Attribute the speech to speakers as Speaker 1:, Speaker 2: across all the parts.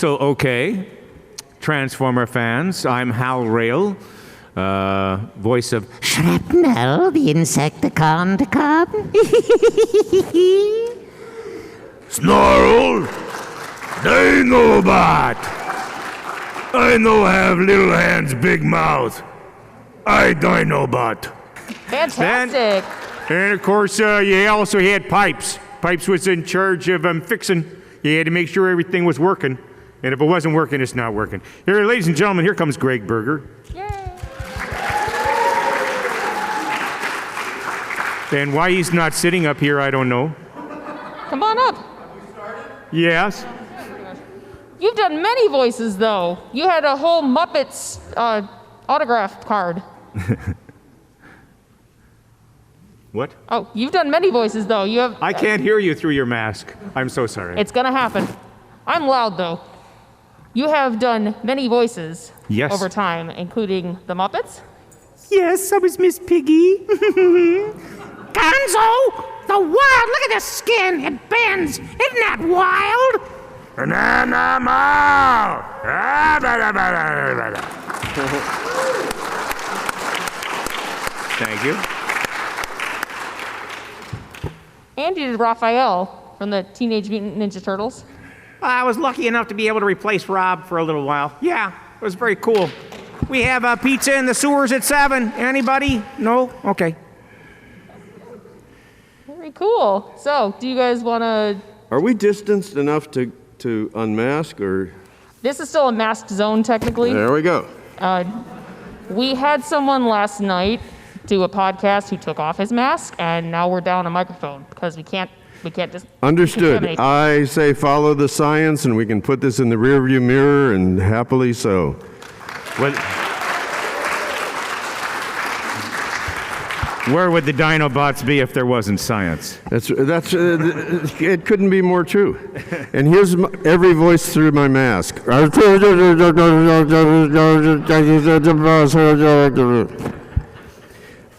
Speaker 1: So, okay, Transformer fans, I'm Hal Rayle, voice of
Speaker 2: Shrapnel, the Insecticon to come.
Speaker 3: Snarl, Dinobot. I know have little hands, big mouth. I Dinobot.
Speaker 4: Fantastic.
Speaker 1: And of course, you also had Pipes. Pipes was in charge of fixing. You had to make sure everything was working. And if it wasn't working, it's not working. Here, ladies and gentlemen, here comes Gregg Berger.
Speaker 4: Yay.
Speaker 1: And why he's not sitting up here, I don't know.
Speaker 4: Come on up.
Speaker 1: Yes.
Speaker 4: You've done many voices, though. You had a whole Muppets autograph card.
Speaker 1: What?
Speaker 4: Oh, you've done many voices, though. You have.
Speaker 1: I can't hear you through your mask. I'm so sorry.
Speaker 4: It's gonna happen. I'm loud, though. You have done many voices over time, including the Muppets.
Speaker 2: Yes, I was Miss Piggy. Gonzo, the wild, look at the skin, it bends. Isn't that wild?
Speaker 3: An animal.
Speaker 1: Thank you.
Speaker 4: And you did Raphael from the Teenage Mutant Ninja Turtles.
Speaker 5: I was lucky enough to be able to replace Rob for a little while. Yeah, it was very cool. We have pizza in the sewers at 7. Anybody? No? Okay.
Speaker 4: Very cool. So, do you guys want to...
Speaker 6: Are we distanced enough to unmask, or...?
Speaker 4: This is still a masked zone, technically.
Speaker 6: There we go.
Speaker 4: We had someone last night do a podcast who took off his mask, and now we're down a microphone because we can't just...
Speaker 6: Understood. I say follow the science, and we can put this in the rearview mirror, and happily so.
Speaker 1: Where would the Dinobots be if there wasn't science?
Speaker 6: It couldn't be more true. And here's every voice through my mask.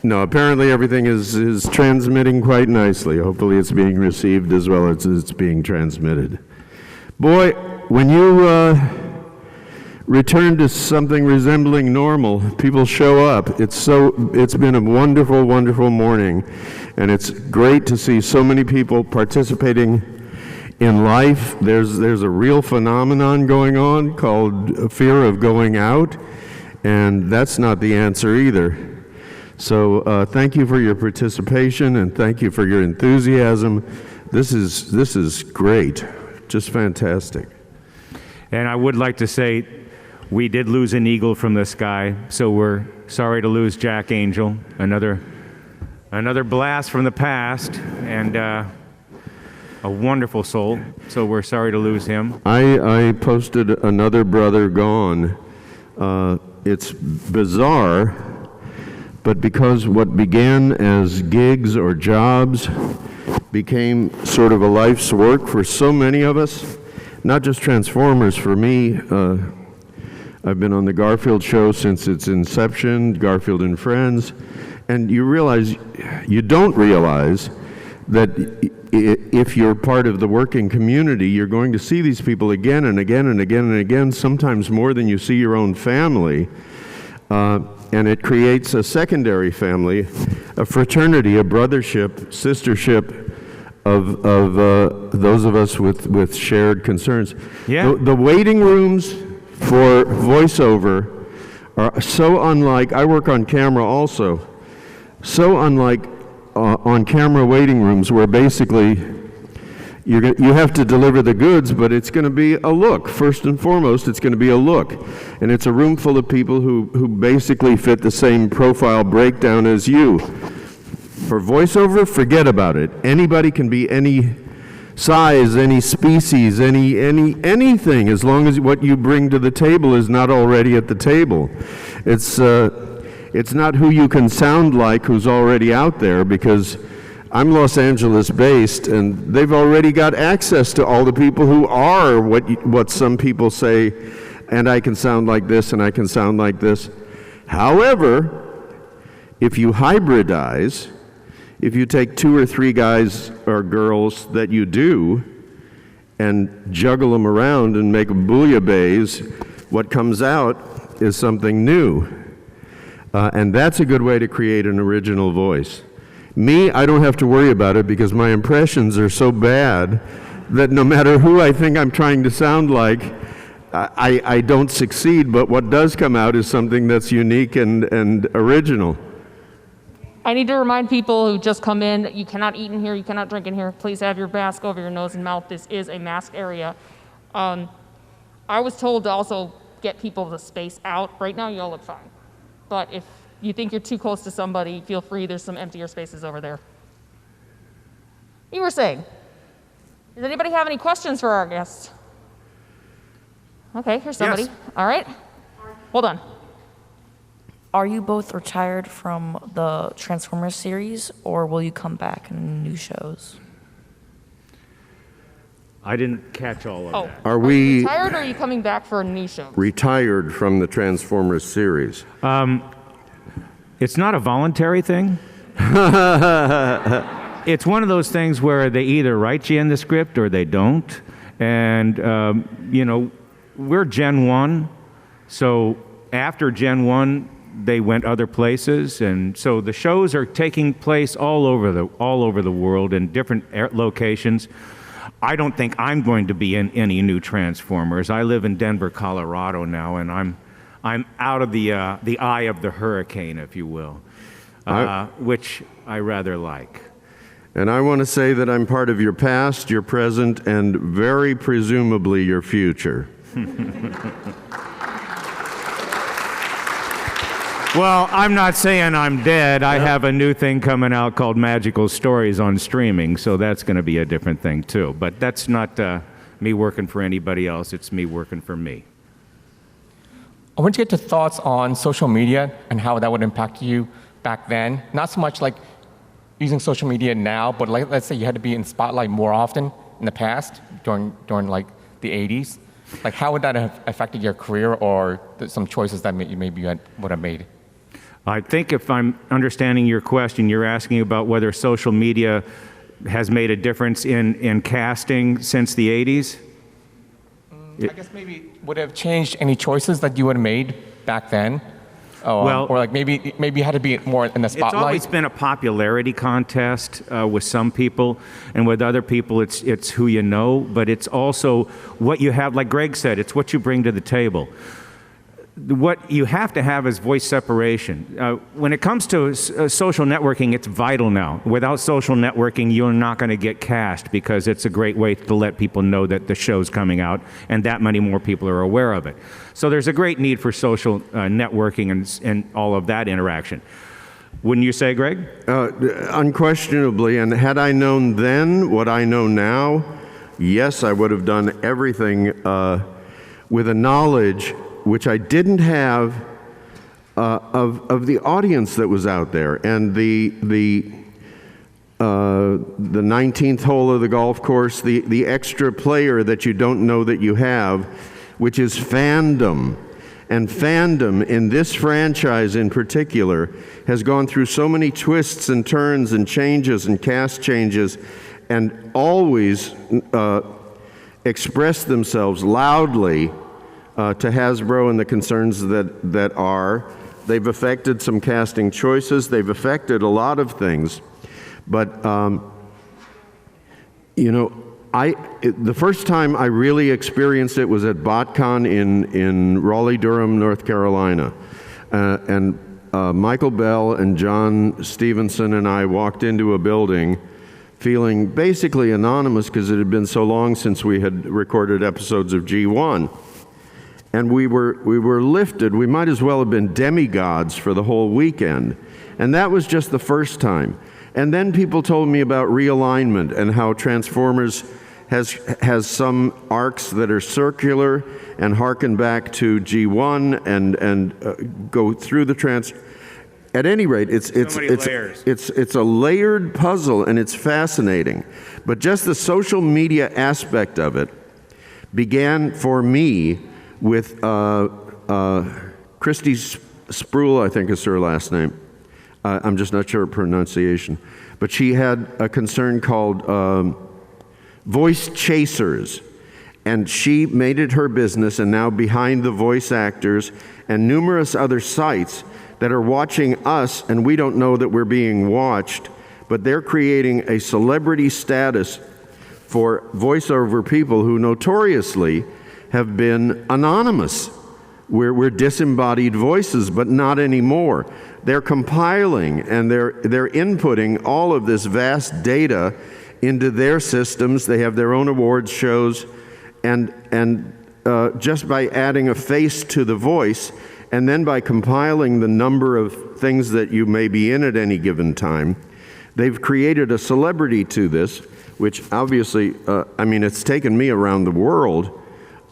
Speaker 6: No, apparently everything is transmitting quite nicely. Hopefully it's being received as well as it's being transmitted. Boy, when you return to something resembling normal, people show up. It's been a wonderful, wonderful morning, and it's great to see so many people participating in life. There's a real phenomenon going on called fear of going out, and that's not the answer either. So thank you for your participation, and thank you for your enthusiasm. This is great, just fantastic.
Speaker 1: And I would like to say, we did lose an eagle from the sky, so we're sorry to lose Jack Angel. Another blast from the past, and a wonderful soul. So we're sorry to lose him.
Speaker 6: I posted another brother gone. It's bizarre, but because what began as gigs or jobs became sort of a life's work for so many of us, not just Transformers. For me, I've been on the Garfield show since its inception, Garfield and Friends, and you don't realize that if you're part of the working community, you're going to see these people again and again and again and again, sometimes more than you see your own family. And it creates a secondary family, a fraternity, a brothership, sistership of those of us with shared concerns.
Speaker 1: Yeah.
Speaker 6: The waiting rooms for voiceover are so unlike, I work on camera also, so unlike on camera waiting rooms where basically you have to deliver the goods, but it's going to be a look. First and foremost, it's going to be a look. And it's a room full of people who basically fit the same profile breakdown as you. For voiceover, forget about it. Anybody can be any size, any species, anything, as long as what you bring to the table is not already at the table. It's not who you can sound like who's already out there, because I'm Los Angeles based, and they've already got access to all the people who are what some people say, and I can sound like this and I can sound like this. However, if you hybridize, if you take 2 or 3 guys or girls that you do, and juggle them around and make bouillabaisse, what comes out is something new. And that's a good way to create an original voice. Me, I don't have to worry about it because my impressions are so bad that no matter who I think I'm trying to sound like, I don't succeed, but what does come out is something that's unique and original.
Speaker 4: I need to remind people who just come in that you cannot eat in here, you cannot drink in here. Please have your mask over your nose and mouth. This is a masked area. I was told to also get people to space out. Right now, you all look fine. But if you think you're too close to somebody, feel free. There's some emptier spaces over there. You were saying, does anybody have any questions for our guests? Okay, here's somebody.
Speaker 5: Yes.
Speaker 4: All right. Hold on.
Speaker 7: Are you both retired from the Transformers series, or will you come back in new shows?
Speaker 1: I didn't catch all of that.
Speaker 6: Are
Speaker 4: you
Speaker 6: we
Speaker 4: retired or are you coming back for a new show?
Speaker 6: retired from the Transformers series?
Speaker 1: It's not a voluntary thing. It's one of those things where they either write you in the script or they don't. And, we're Gen 1, so after Gen 1, they went other places, and so the shows are taking place all over the world in different locations. I don't think I'm going to be in any new Transformers. I live in Denver, Colorado now, and I'm out of the eye of the hurricane, if you will, which I rather like.
Speaker 6: And I want to say that I'm part of your past, your present, and very presumably your future.
Speaker 1: Well, I'm not saying I'm dead. I have a new thing coming out called Magical Stories on streaming, so that's going to be a different thing too. But that's not me working for anybody else. It's me working for me.
Speaker 8: I want to get your thoughts on social media and how that would impact you back then. Not so much like using social media now, but like, let's say you had to be in Spotlight more often in the past, during like the 80s. Like, how would that have affected your career or some choices that maybe you would have made?
Speaker 1: I think if I'm understanding your question, you're asking about whether social media has made a difference in casting since the 80s?
Speaker 8: I guess maybe would have changed any choices that you would have made back then?
Speaker 1: Well,
Speaker 8: or like maybe you had to be more in the spotlight?
Speaker 1: It's always been a popularity contest with some people, and with other people it's who you know, but it's also what you have, like Gregg said, it's what you bring to the table. What you have to have is voice separation. When it comes to social networking, it's vital now. Without social networking, you're not going to get cast because it's a great way to let people know that the show's coming out and that many more people are aware of it. So there's a great need for social networking and all of that interaction. Wouldn't you say, Gregg?
Speaker 6: Unquestionably, and had I known then what I know now, yes, I would have done everything with a knowledge which I didn't have of the audience that was out there, and the 19th hole of the golf course, the extra player that you don't know that you have, which is fandom. And fandom in this franchise in particular has gone through so many twists and turns and changes and cast changes, and always expressed themselves loudly to Hasbro and the concerns that are. They've affected some casting choices. They've affected a lot of things. But, the first time I really experienced it was at BotCon in Raleigh-Durham, North Carolina. And Michael Bell and John Stevenson and I walked into a building feeling basically anonymous because it had been so long since we had recorded episodes of G1. And we were lifted. We might as well have been demigods for the whole weekend. And that was just the first time. And then people told me about realignment and how Transformers has some arcs that are circular and harken back to G1 and go through the At any rate, it's a layered puzzle, and it's fascinating. But just the social media aspect of it began for me with Christy Spruill, I think is her last name. I'm just not sure of pronunciation. But she had a concern called voice chasers. And she made it her business, and now behind the voice actors and numerous other sites that are watching us, and we don't know that we're being watched, but they're creating a celebrity status for voiceover people who notoriously have been anonymous. We're disembodied voices, but not anymore. They're compiling and they're inputting all of this vast data into their systems. They have their own awards shows, and just by adding a face to the voice, and then by compiling the number of things that you may be in at any given time, they've created a celebrity to this, which obviously, it's taken me around the world,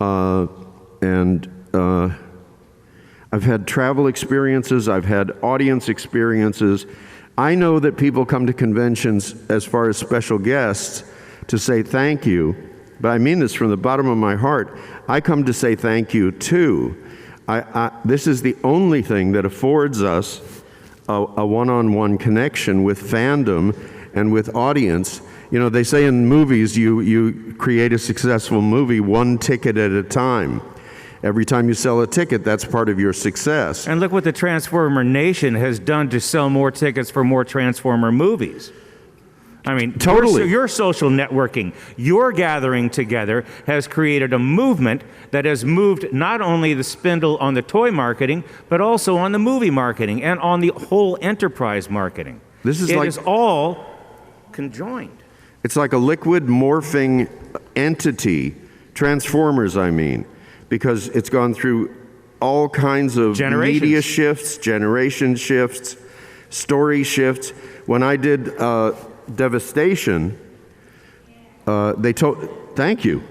Speaker 6: and I've had travel experiences, I've had audience experiences. I know that people come to conventions as far as special guests to say thank you, but I mean this from the bottom of my heart. I come to say thank you too. This is the only thing that affords us a one-on-one connection with fandom and with audience. You know, they say in movies, you create a successful movie one ticket at a time. Every time you sell a ticket, that's part of your success.
Speaker 1: And look what the Transformer Nation has done to sell more tickets for more Transformer movies. I mean,
Speaker 6: totally.
Speaker 1: Your social networking, your gathering together has created a movement that has moved not only the spindle on the toy marketing, but also on the movie marketing and on the whole enterprise marketing. It is all conjoined.
Speaker 6: It's like a liquid morphing entity, Transformers, I mean, because it's gone through all kinds of media shifts, generation shifts, story shifts. When I did Devastation, thank you.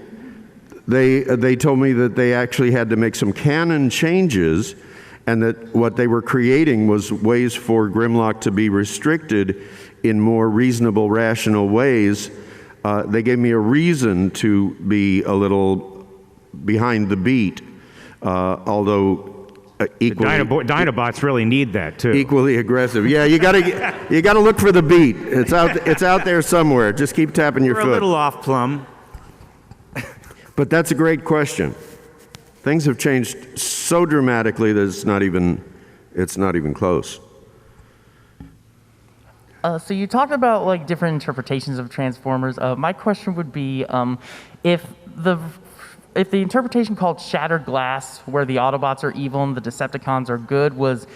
Speaker 6: They told me that they actually had to make some canon changes, and that what they were creating was ways for Grimlock to be restricted in more reasonable, rational ways. They gave me a reason to be a little behind the beat, although equally,
Speaker 1: Dinobots really need that too.
Speaker 6: Equally aggressive. Yeah, you gotta look for the beat. It's out there somewhere. Just keep tapping your foot.
Speaker 1: We're a little off plumb.
Speaker 6: But that's a great question. Things have changed so dramatically that it's not even close.
Speaker 9: So you talked about like different interpretations of Transformers. My question would be, if the interpretation called Shattered Glass, where the Autobots are evil and the Decepticons are good, was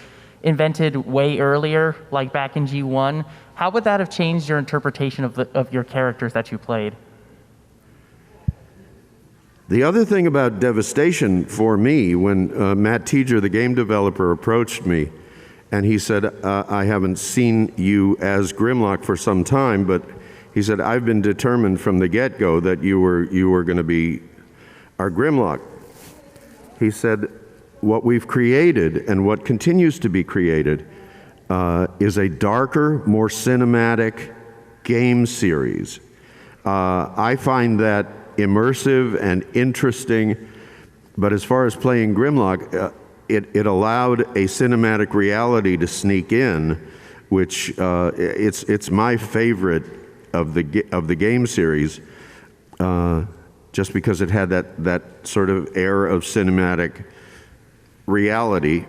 Speaker 9: invented way earlier, like back in G1, how would that have changed your interpretation of your characters that you played?
Speaker 6: The other thing about Devastation for me, when Matt Teager, the game developer, approached me, and he said, I haven't seen you as Grimlock for some time, but he said, I've been determined from the get-go that you were going to be our Grimlock. He said, what we've created and what continues to be created is a darker, more cinematic game series. I find that immersive and interesting, but as far as playing Grimlock, it allowed a cinematic reality to sneak in, which it's my favorite of the game series, just because it had that sort of air of cinematic reality,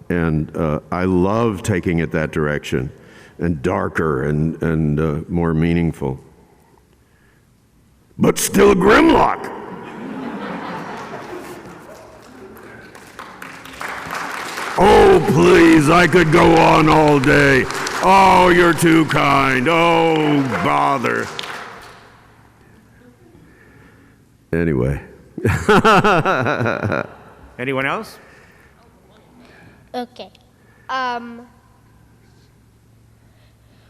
Speaker 6: and I love taking it that direction, and darker and more meaningful. But still a Grimlock. Oh, please, I could go on all day. Oh, you're too kind. Oh, bother. Anyway.
Speaker 1: Anyone else?
Speaker 10: Okay. What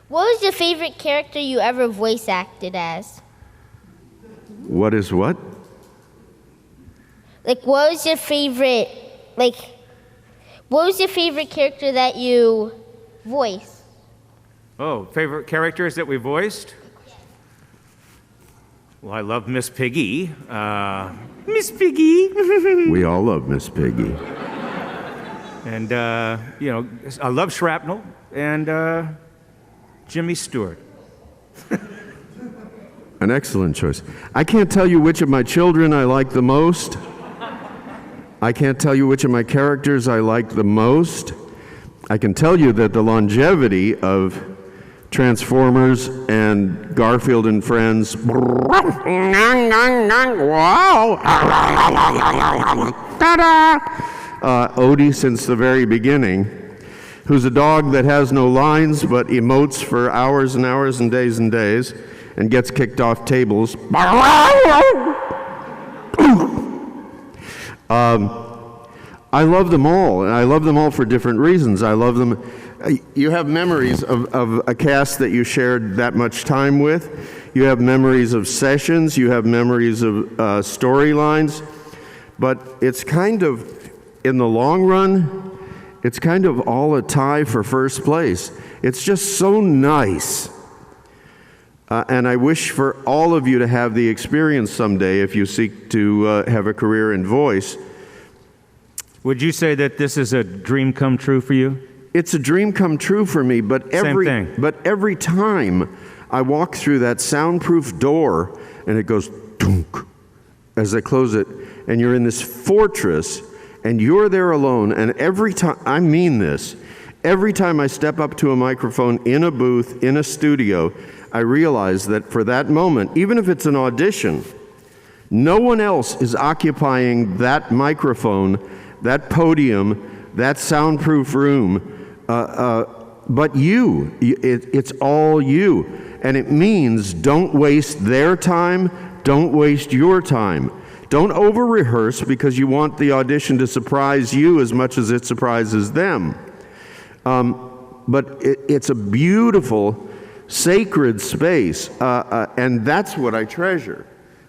Speaker 10: was your favorite character you ever voice acted as?
Speaker 6: What is what?
Speaker 10: What was your favorite character that you voiced?
Speaker 1: Oh, favorite characters that we voiced? Well, I love Miss Piggy. Miss Piggy.
Speaker 6: We all love Miss Piggy.
Speaker 1: And, I love Shrapnel and Jimmy Stewart.
Speaker 6: An excellent choice. I can't tell you which of my children I like the most. I can't tell you which of my characters I like the most. I can tell you that the longevity of Transformers and Garfield and Friends, Odie since the very beginning, who's a dog that has no lines but emotes for hours and hours and days and gets kicked off tables. I love them all, and I love them all for different reasons. I love them. You have memories of a cast that you shared that much time with. You have memories of sessions. You have memories of storylines. But it's kind of, in the long run, it's kind of all a tie for first place. It's just so nice. And I wish for all of you to have the experience someday if you seek to have a career in voice.
Speaker 1: Would you say that this is a dream come true for you?
Speaker 6: It's a dream come true for me, but every time I walk through that soundproof door and it goes dunk as I close it, and you're in this fortress and you're there alone, and every time, I mean this, every time I step up to a microphone in a booth, in a studio, I realize that for that moment, even if it's an audition, no one else is occupying that microphone, that podium, that soundproof room, but you. It's all you. And it means don't waste their time, don't waste your time. Don't over-rehearse because you want the audition to surprise you as much as it surprises them. But it's a beautiful, sacred space, and that's what I treasure.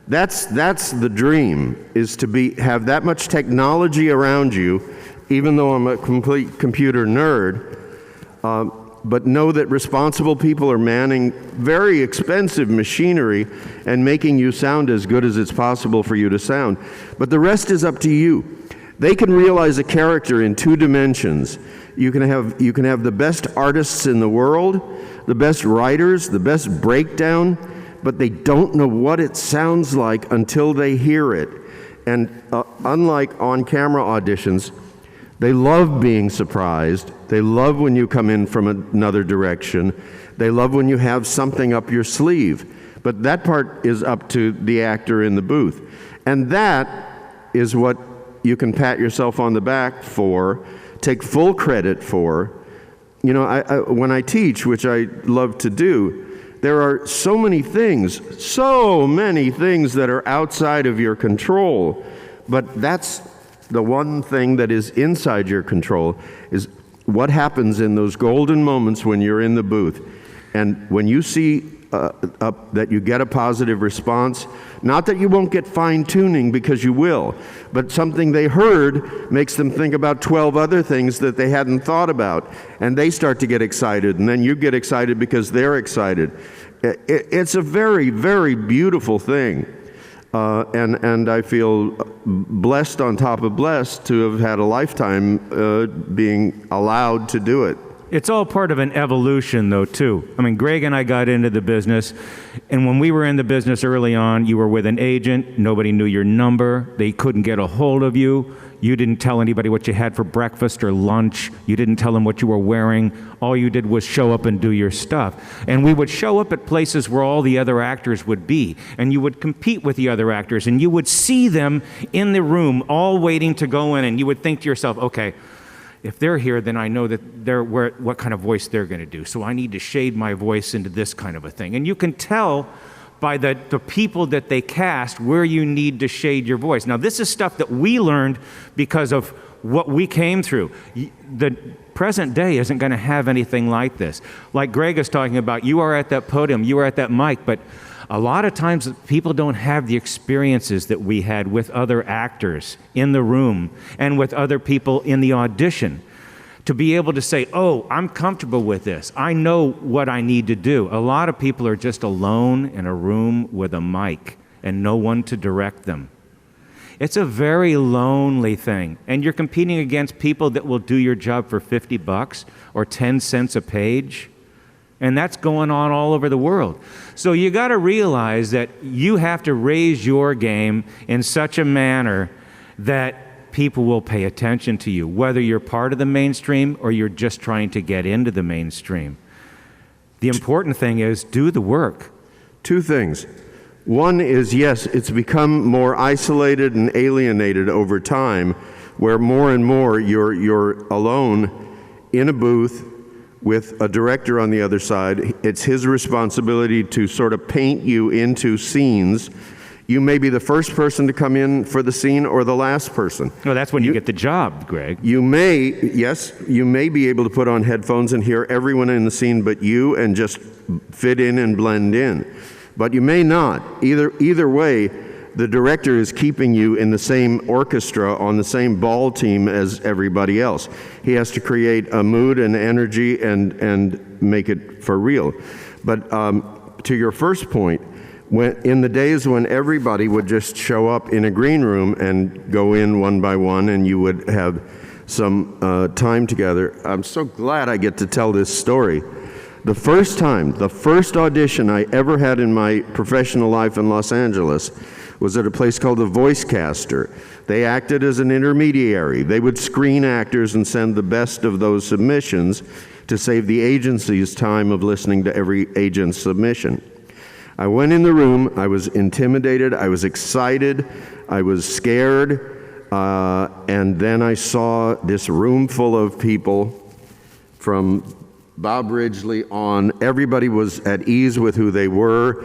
Speaker 6: That's the dream, is to have that much technology around you, even though I'm a complete computer nerd, but know that responsible people are manning very expensive machinery and making you sound as good as it's possible for you to sound. But the rest is up to you. They can realize a character in 2 dimensions. You can have the best artists in the world, the best writers, the best breakdown, but they don't know what it sounds like until they hear it. And unlike on-camera auditions, they love being surprised. They love when you come in from another direction. They love when you have something up your sleeve. But that part is up to the actor in the booth. And that is what you can pat yourself on the back for, take full credit for. You know, when I teach, which I love to do, there are so many things that are outside of your control. But that's the one thing that is inside your control, is what happens in those golden moments when you're in the booth. And when you see that you get a positive response, not that you won't get fine-tuning, because you will, but something they heard makes them think about 12 other things that they hadn't thought about, and they start to get excited, and then you get excited because they're excited. It's a very, very beautiful thing. And I feel blessed on top of blessed to have had a lifetime being allowed to do it.
Speaker 1: It's all part of an evolution, though, too. I mean, Gregg and I got into the business, and when we were in the business early on, you were with an agent. Nobody knew your number. They couldn't get a hold of you. You didn't tell anybody what you had for breakfast or lunch. You didn't tell them what you were wearing. All you did was show up and do your stuff. And we would show up at places where all the other actors would be, and you would compete with the other actors, and you would see them in the room all waiting to go in, and you would think to yourself, okay, if they're here, then I know that what kind of voice they're going to do. So I need to shade my voice into this kind of a thing. And you can tell by the people that they cast where you need to shade your voice. Now, this is stuff that we learned because of what we came through. The present day isn't going to have anything like this. Like Gregg is talking about, you are at that podium, you are at that mic, but a lot of times people don't have the experiences that we had with other actors in the room and with other people in the audition to be able to say, oh, I'm comfortable with this. I know what I need to do. A lot of people are just alone in a room with a mic and no one to direct them. It's a very lonely thing. And you're competing against people that will do your job for $50 or 10 cents a page. And that's going on all over the world. So you got to realize that you have to raise your game in such a manner that people will pay attention to you, whether you're part of the mainstream or you're just trying to get into the mainstream. The important thing is do the work.
Speaker 6: Two things. One is, yes, it's become more isolated and alienated over time, where more and more you're alone in a booth with a director on the other side. It's his responsibility to sort of paint you into scenes. You may be the first person to come in for the scene or the last person.
Speaker 1: No, that's when you get the job, Greg.
Speaker 6: You may be able to put on headphones and hear everyone in the scene but you and just fit in and blend in. But you may not. Either way, the director is keeping you in the same orchestra on the same ball team as everybody else. He has to create a mood and energy and make it for real. But to your first point, in the days when everybody would just show up in a green room and go in one by one and you would have some time together, I'm so glad I get to tell this story. The first audition I ever had in my professional life in Los Angeles was at a place called the Voice Caster. They acted as an intermediary. They would screen actors and send the best of those submissions to save the agency's time of listening to every agent's submission. I went in the room, I was intimidated, I was excited, I was scared, and then I saw this room full of people from Bob Ridgely on. Everybody was at ease with who they were,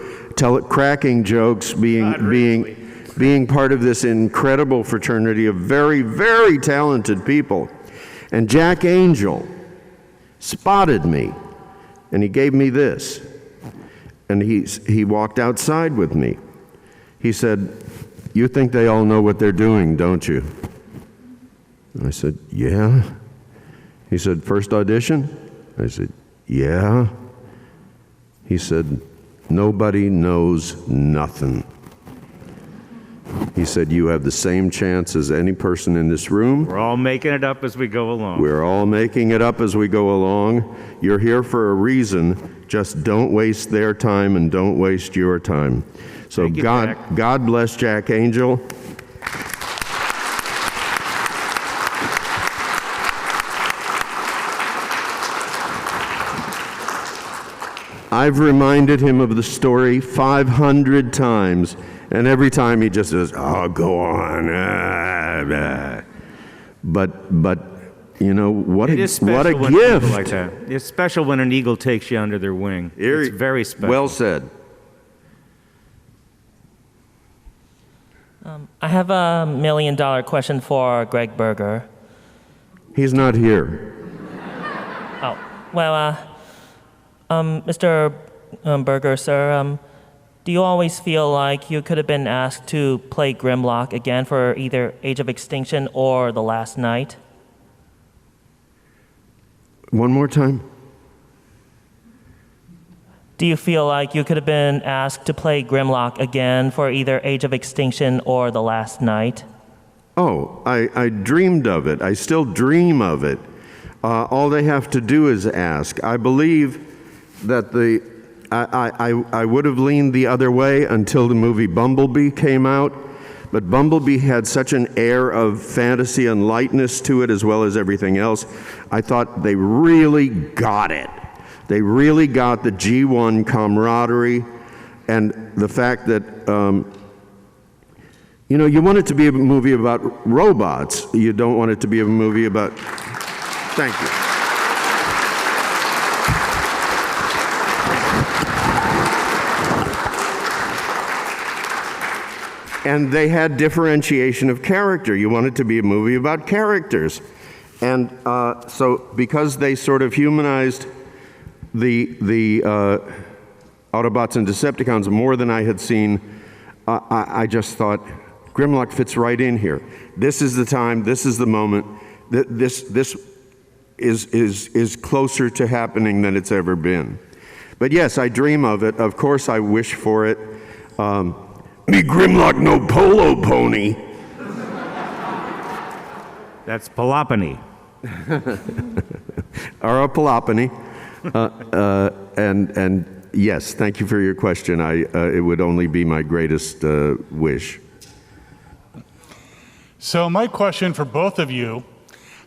Speaker 6: cracking jokes, being part of this incredible fraternity of very, very talented people. And Jack Angel spotted me, and he gave me this. And he walked outside with me. He said, "You think they all know what they're doing, don't you?" And I said, "Yeah." He said, "First audition?" I said, "Yeah." He said, "Nobody knows nothing." He said, "You have the same chance as any person in this room.
Speaker 1: We're all making it up as we go along.
Speaker 6: We're all making it up as we go along. You're here for a reason. Just don't waste their time and don't waste your time." So God bless Jack Angel. I've reminded him of the story 500 times, and every time he just says, "Oh, go on." But you know, what a gift.
Speaker 1: Like that. It's special when an eagle takes you under their wing. It's very special.
Speaker 6: Well said.
Speaker 11: I have a $1 million question for Gregg Berger.
Speaker 6: He's not here.
Speaker 11: Oh, well, Mr. Berger, sir, do you always feel like you could have been asked to play Grimlock again for either Age of Extinction or The Last Night?
Speaker 6: One more time.
Speaker 11: Do you feel like you could have been asked to play Grimlock again for either Age of Extinction or The Last Night?
Speaker 6: Oh, I dreamed of it. I still dream of it. All they have to do is ask. I believe that I would have leaned the other way until the movie Bumblebee came out, but Bumblebee had such an air of fantasy and lightness to it as well as everything else. I thought they really got it. They really got the G1 camaraderie and the fact that, you know, you want it to be a movie about robots. You don't want it to be a movie about... Thank you. And they had differentiation of character. You want it to be a movie about characters. And so because they sort of humanized the Autobots and Decepticons more than I had seen, I just thought, Grimlock fits right in here. This is the time, this is the moment, this is closer to happening than it's ever been. But yes, I dream of it. Of course I wish for it. Me Grimlock no polo pony.
Speaker 1: That's Palopany.
Speaker 6: Or a Palopany. and yes, thank you for your question. It would only be my greatest wish.
Speaker 12: So my question for both of you,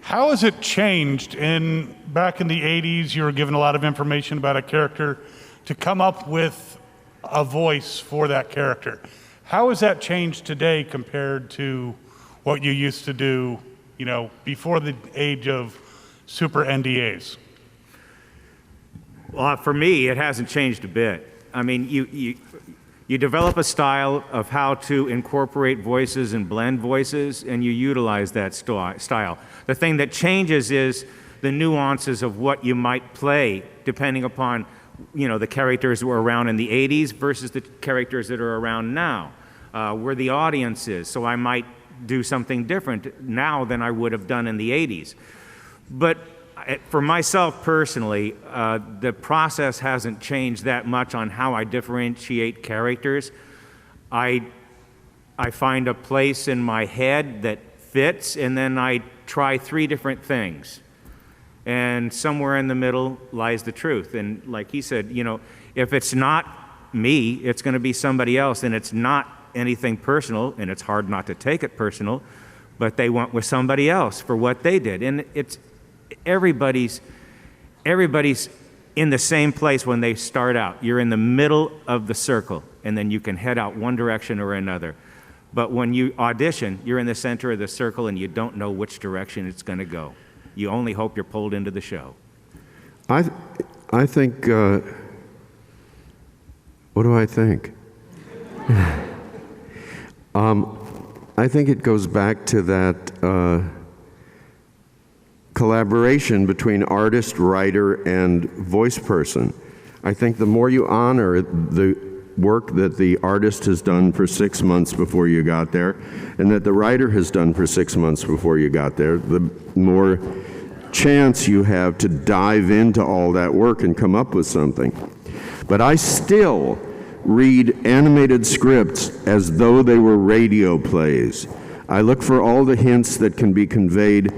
Speaker 12: how has it changed back in the 80s, you were given a lot of information about a character to come up with a voice for that character. How has that changed today compared to what you used to do, before the age of super NDAs?
Speaker 1: Well, for me, it hasn't changed a bit. I mean, you develop a style of how to incorporate voices and blend voices, and you utilize that style. The thing that changes is the nuances of what you might play, depending upon, the characters that were around in the 80s versus the characters that are around now, where the audience is. So I might do something different now than I would have done in the 80s. But for myself personally, the process hasn't changed that much on how I differentiate characters. I find a place in my head that fits, and then I try 3 different things. And somewhere in the middle lies the truth. And like he said, if it's not me, it's going to be somebody else, and it's not anything personal, and it's hard not to take it personal, but they went with somebody else for what they did. And it's everybody's in the same place when they start out. You're in the middle of the circle, and then you can head out one direction or another. But when you audition, you're in the center of the circle, and you don't know which direction it's going to go. You only hope you're pulled into the show.
Speaker 6: I think, what do I think? I think it goes back to that collaboration between artist, writer, and voice person. I think the more you honor the work that the artist has done for 6 months before you got there, and that the writer has done for 6 months before you got there, the more chance you have to dive into all that work and come up with something. But I still read animated scripts as though they were radio plays. I look for all the hints that can be conveyed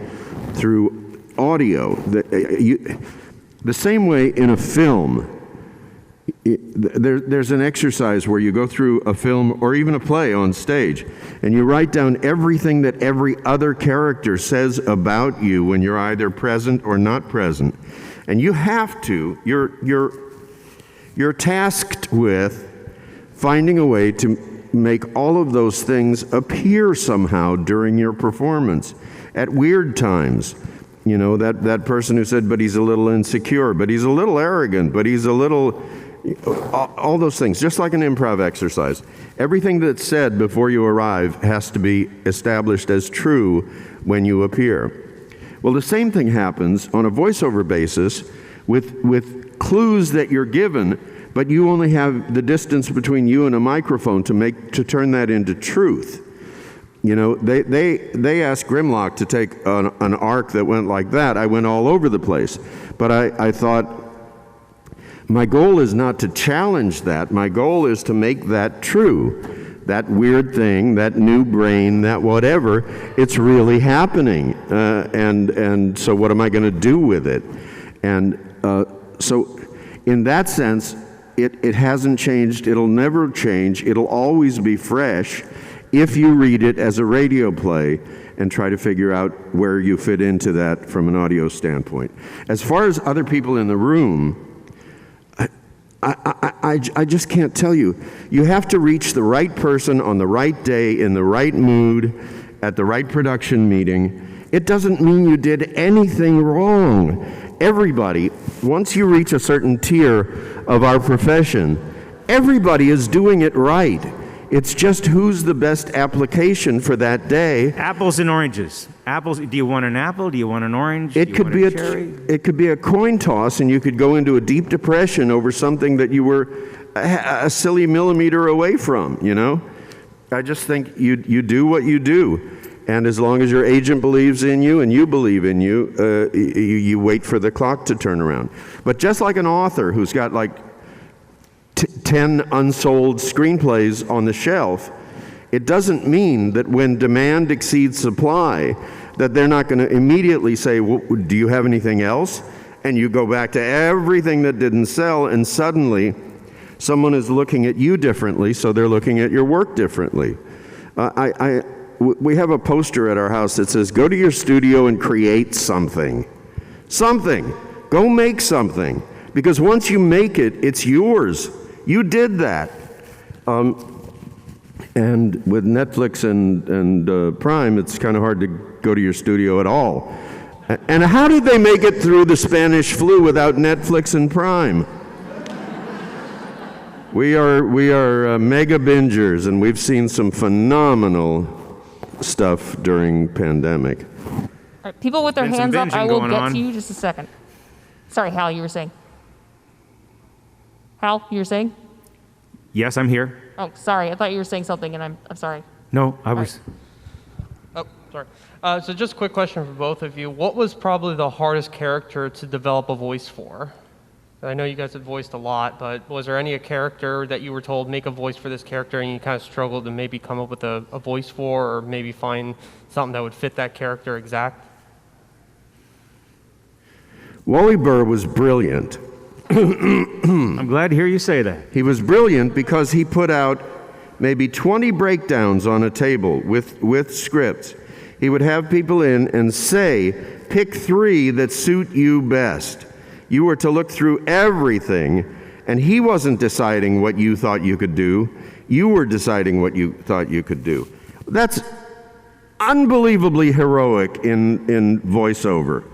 Speaker 6: through audio. The same way in a film, there's an exercise where you go through a film or even a play on stage, and you write down everything that every other character says about you when you're either present or not present. And you have to, you're tasked with finding a way to make all of those things appear somehow during your performance at weird times. That person who said, but he's a little insecure, but he's a little arrogant, but he's a little... all those things, just like an improv exercise. Everything that's said before you arrive has to be established as true when you appear. Well, the same thing happens on a voiceover basis with clues that you're given, but you only have the distance between you and a microphone to turn that into truth. They asked Grimlock to take an arc that went like that. I went all over the place. But I thought, my goal is not to challenge that. My goal is to make that true. That weird thing, that new brain, that whatever, it's really happening. And so what am I going to do with it? And so in that sense, it hasn't changed. It'll never change. It'll always be fresh if you read it as a radio play and try to figure out where you fit into that from an audio standpoint. As far as other people in the room, I just can't tell you. You have to reach the right person on the right day, in the right mood, at the right production meeting. It doesn't mean you did anything wrong. Everybody, once you reach a certain tier of our profession, everybody is doing it right. It's just who's the best application for that day.
Speaker 1: Apples and oranges. Apples. Do you want an apple? Do you want an orange?
Speaker 6: It could be it could be a coin toss, and you could go into a deep depression over something that you were a silly millimeter away from. I just think you do what you do, and as long as your agent believes in you and you believe in you, you wait for the clock to turn around. But just like an author who's got like 10 unsold screenplays on the shelf, it doesn't mean that when demand exceeds supply that they're not going to immediately say, well, do you have anything else? and you go back to everything that didn't sell, and suddenly someone is looking at you differently, so they're looking at your work differently. We have a poster at our house that says, go to your studio and create something. Something. Go make something. Because once you make it, it's yours. You did that. And with Netflix and Prime, it's kind of hard to go to your studio at all. And how did they make it through the Spanish flu without Netflix and Prime? We are mega bingers, and we've seen some phenomenal stuff during pandemic.
Speaker 4: All right, people with their
Speaker 1: Been some
Speaker 4: hands up, I
Speaker 1: binging
Speaker 4: will
Speaker 1: going
Speaker 4: get
Speaker 1: on.
Speaker 4: to you just a second. Sorry, Hal, you were saying. Hal, you were saying?
Speaker 1: Yes, I'm here.
Speaker 4: Oh, sorry, I thought you were saying something, and I'm sorry.
Speaker 1: No, I was.
Speaker 13: Oh, sorry. So just a quick question for both of you. What was probably the hardest character to develop a voice for? I know you guys have voiced a lot, but was there any character that you were told, make a voice for this character, and you kind of struggled to maybe come up with a voice for, or maybe find something that would fit that character exact?
Speaker 6: Wally Burr was brilliant.
Speaker 1: I'm glad to hear you say that.
Speaker 6: He was brilliant because he put out maybe 20 breakdowns on a table with scripts. He would have people in and say, pick 3 that suit you best. You were to look through everything, and he wasn't deciding what you thought you could do. You were deciding what you thought you could do. That's unbelievably heroic in voiceover,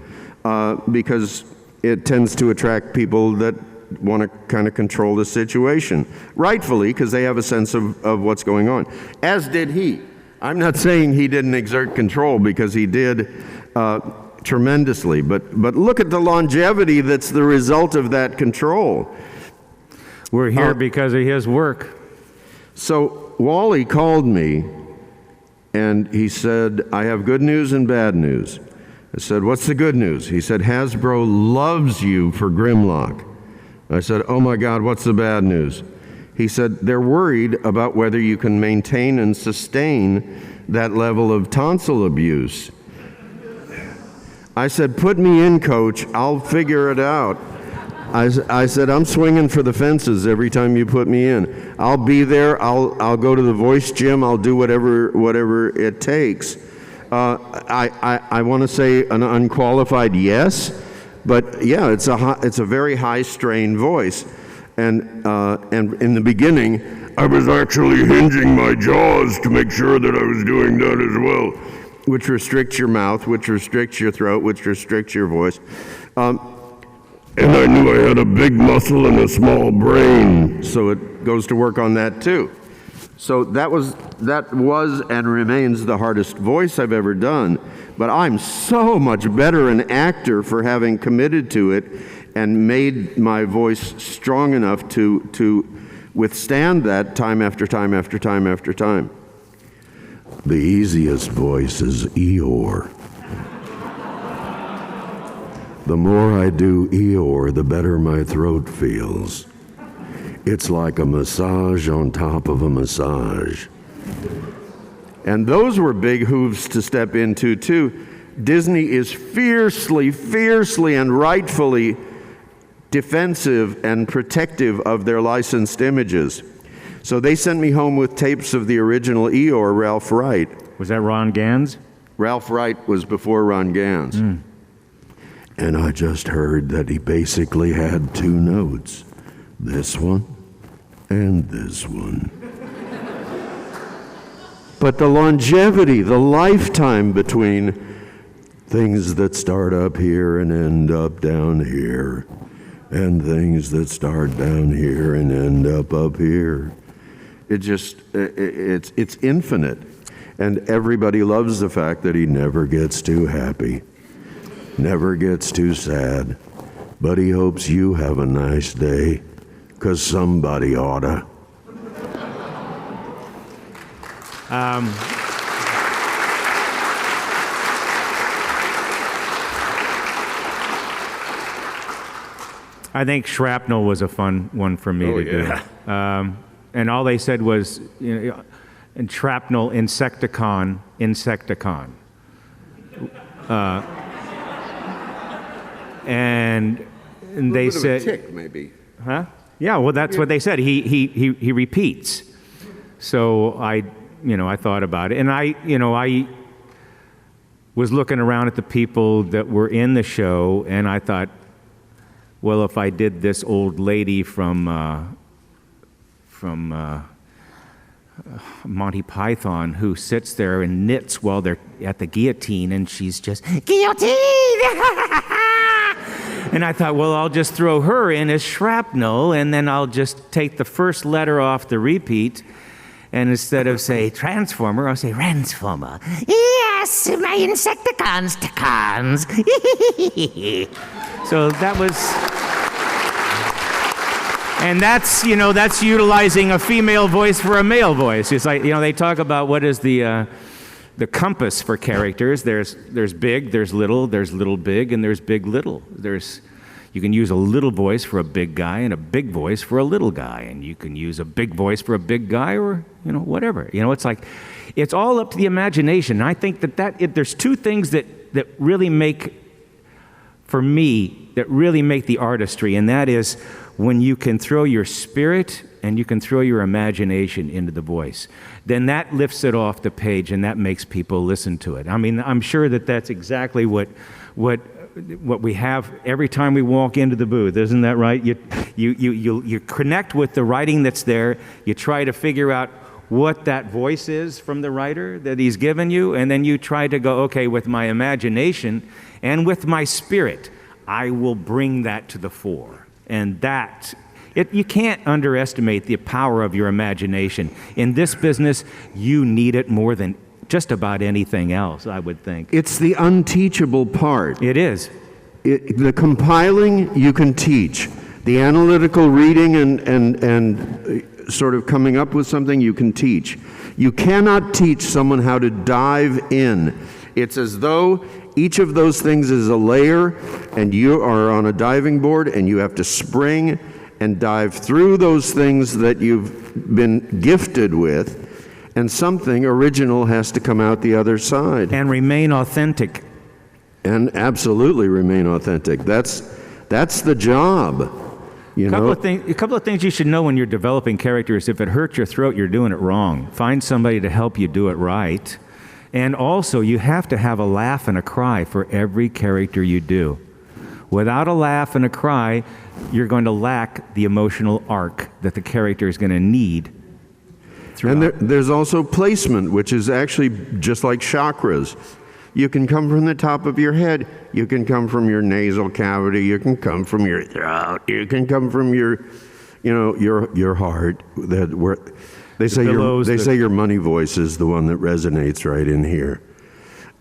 Speaker 6: because it tends to attract people that want to kind of control the situation, rightfully, because they have a sense of what's going on, as did he. I'm not saying he didn't exert control, because he did tremendously, but look at the longevity that's the result of that control.
Speaker 1: We're here because of his work.
Speaker 6: So Wally called me, and he said, I have good news and bad news. I said, what's the good news? He said, Hasbro loves you for Grimlock. I said, oh my God, what's the bad news? He said, they're worried about whether you can maintain and sustain that level of tonsil abuse. I said, put me in, coach, I'll figure it out. I said, I'm swinging for the fences every time you put me in. I'll be there, I'll go to the voice gym, I'll do whatever it takes. I want to say an unqualified yes, but yeah, it's a very high strain voice, and in the beginning,
Speaker 3: I was actually hinging my jaws to make sure that I was doing that as well.
Speaker 6: Which restricts your mouth, which restricts your throat, which restricts your voice.
Speaker 3: And I knew I had a big muscle and a small brain.
Speaker 6: So it goes to work on that too. So that was and remains the hardest voice I've ever done. But I'm so much better an actor for having committed to it and made my voice strong enough to withstand that time after time after time after time.
Speaker 3: The easiest voice is Eeyore. The more I do Eeyore, the better my throat feels. It's like a massage on top of a massage.
Speaker 6: And those were big hooves to step into, too. Disney is fiercely, and rightfully defensive and protective of their licensed images. So they sent me home with tapes of the original Eeyore, Ralph Wright.
Speaker 1: Was that Ron Gans?
Speaker 6: Ralph Wright was before Ron Gans.
Speaker 3: And I just heard that he basically had 2 notes. This one and this one.
Speaker 6: But the longevity, the lifetime between
Speaker 3: things that start up here and end up down here, and things that start down here and end up here.
Speaker 6: It's infinite. And everybody loves the fact that he never gets too happy, never gets too sad, but he hopes you have a nice day, 'cause somebody oughta.
Speaker 1: I think Shrapnel was a fun one for me to do. And all they said was, and Shrapnel, Insecticon. and they
Speaker 3: bit
Speaker 1: said,
Speaker 3: of a tick, maybe.
Speaker 1: huh? Yeah, well, that's what they said. He repeats. So I thought about it, and I was looking around at the people that were in the show, and I thought, well, if I did this old lady from Monty Python who sits there and knits while they're at the guillotine, and she's just, guillotine! And I thought, well, I'll just throw her in as Shrapnel, and then I'll just take the first letter off the repeat, and instead of, say, Transformer, I'll say Ransformer.
Speaker 2: Yes, my Insecticons.
Speaker 1: So that was... And that's utilizing a female voice for a male voice. It's like, they talk about what is the compass for characters. There's big, there's little big, and there's big little. You can use a little voice for a big guy and a big voice for a little guy, and you can use a big voice for a big guy, or whatever. It's like, it's all up to the imagination. And I think that there's two things that really make, for me, that really make the artistry, and that is when you can throw your spirit and you can throw your imagination into the voice. Then that lifts it off the page, and that makes people listen to it. I mean, I'm sure that's exactly what we have every time we walk into the booth. Isn't that right? You connect with the writing that's there. You try to figure out what that voice is from the writer that he's given you, and then you try to go, okay, with my imagination and with my spirit, I will bring that to the fore. And you can't underestimate the power of your imagination. In this business, you need it more than just about anything else, I would think.
Speaker 6: It's the unteachable part.
Speaker 1: It is.
Speaker 6: The compiling, you can teach. The analytical reading and sort of coming up with something, you can teach. You cannot teach someone how to dive in. It's as though each of those things is a layer, and you are on a diving board, and you have to spring and dive through those things that you've been gifted with, and something original has to come out the other side.
Speaker 1: And remain authentic.
Speaker 6: And absolutely remain authentic. That's the job. A
Speaker 1: couple of things you should know when you're developing characters. If it hurts your throat, you're doing it wrong. Find somebody to help you do it right. And also, you have to have a laugh and a cry for every character you do. Without a laugh and a cry, you're going to lack the emotional arc that the character is going to need throughout.
Speaker 6: And there's also placement, which is actually just like chakras. You can come from the top of your head. You can come from your nasal cavity. You can come from your throat. You can come from your heart. They say your money voice is the one that resonates right in here,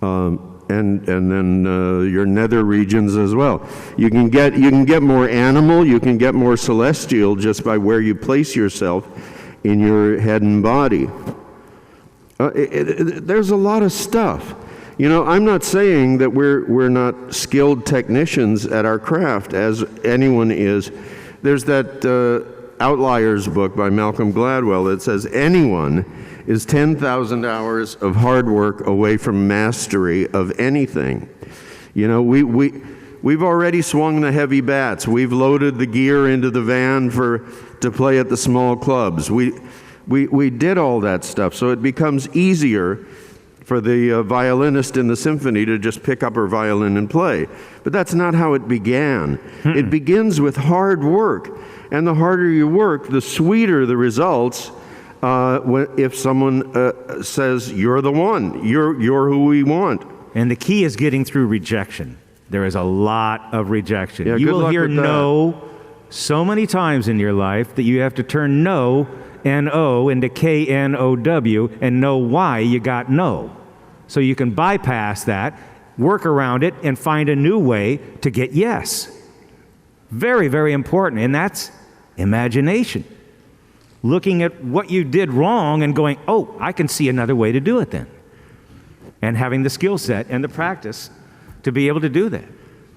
Speaker 6: and then your nether regions as well. You can get more animal. You can get more celestial just by where you place yourself in your head and body. There's a lot of stuff. I'm not saying that we're not skilled technicians at our craft, as anyone is. There's that Outliers book by Malcolm Gladwell that says anyone is 10,000 hours of hard work away from mastery of anything. We've already swung the heavy bats. We've loaded the gear into the van to play at the small clubs. We did all that stuff, so it becomes easier for the violinist in the symphony to just pick up her violin and play. But that's not how it began. It begins with hard work. And the harder you work, the sweeter the results if someone says, you're the one, you're who we want.
Speaker 1: And the key is getting through rejection. There is a lot of rejection.
Speaker 6: Yeah,
Speaker 1: you
Speaker 6: good
Speaker 1: will
Speaker 6: luck
Speaker 1: hear
Speaker 6: with that.
Speaker 1: no so many times in your life that you have to turn no, N-O, into K-N-O-W, and know why you got no. So you can bypass that, work around it, and find a new way to get yes. Very, very important, and that's imagination. Looking at what you did wrong and going, oh, I can see another way to do it then. And having the skill set and the practice to be able to do that.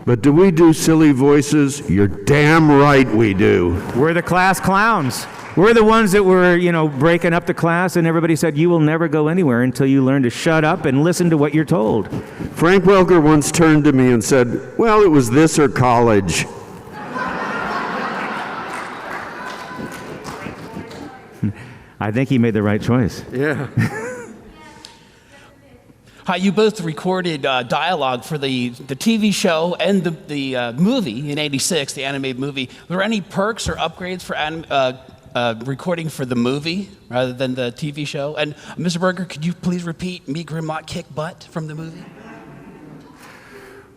Speaker 6: But do we do silly voices? You're damn right we do.
Speaker 1: We're the class clowns. We're the ones that were, breaking up the class, and everybody said, you will never go anywhere until you learn to shut up and listen to what you're told.
Speaker 6: Frank Welker once turned to me and said, well, it was this or college.
Speaker 1: I think he made the right choice.
Speaker 6: Yeah.
Speaker 14: Hi, you both recorded dialogue for the TV show and the movie in '86, the animated movie. Were there any perks or upgrades for recording for the movie rather than the TV show? And Mr. Berger, could you please repeat "Me Grimlock Kick Butt" from the movie?